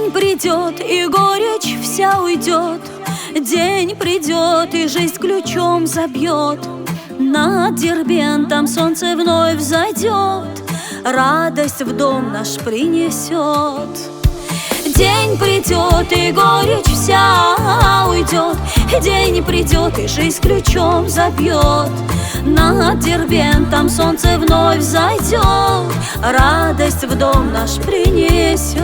День придет, и горечь вся уйдет. День придет, и жизнь ключом забьет. Над Дербентом солнце вновь взойдет, радость в дом наш принесет. День придет, и горечь вся уйдет. День придет, и жизнь ключом забьет. Над Дербентом солнце вновь взойдет, радость в дом наш принесет.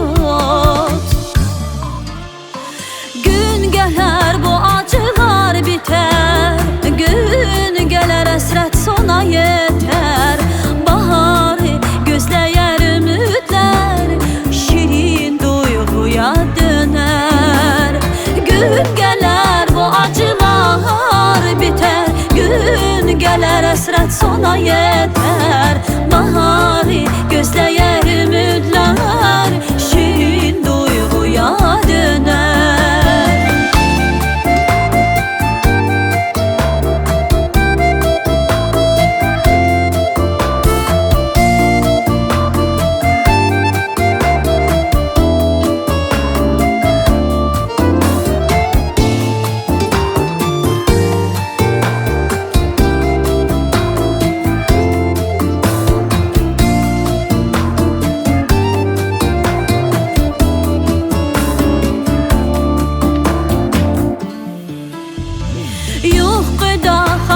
Gün gelir bu acılar biter, gün gelir hasret sona yeter. Baharı gözleyer ümitler, şirin duyguya döner. Gün gelir bu acılar biter, gün gelir hasret sona yeter. Baharı gözleyer ümitler, şirin duyguya döner.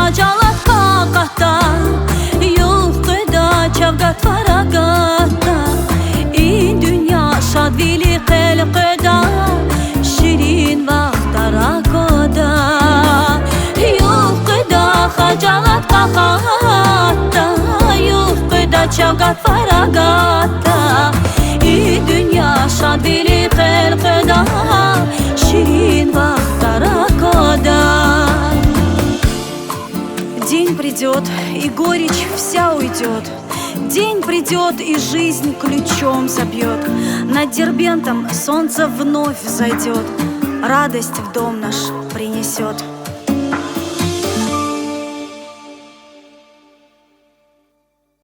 Xacalat qaqatda, yuxuda çavqat faraqatda. İn dünya şadvili qelqida, şirin vaxtlar akoda. Yuxuda xacalat qaqatda, yuxuda çavqat faraqatda. İn dünya şadvili qelqida, şirin vaxtlar akoda. День придет, и горечь вся уйдет. День придет, и жизнь ключом забьет. Над Дербентом солнце вновь взойдет, радость в дом наш принесет.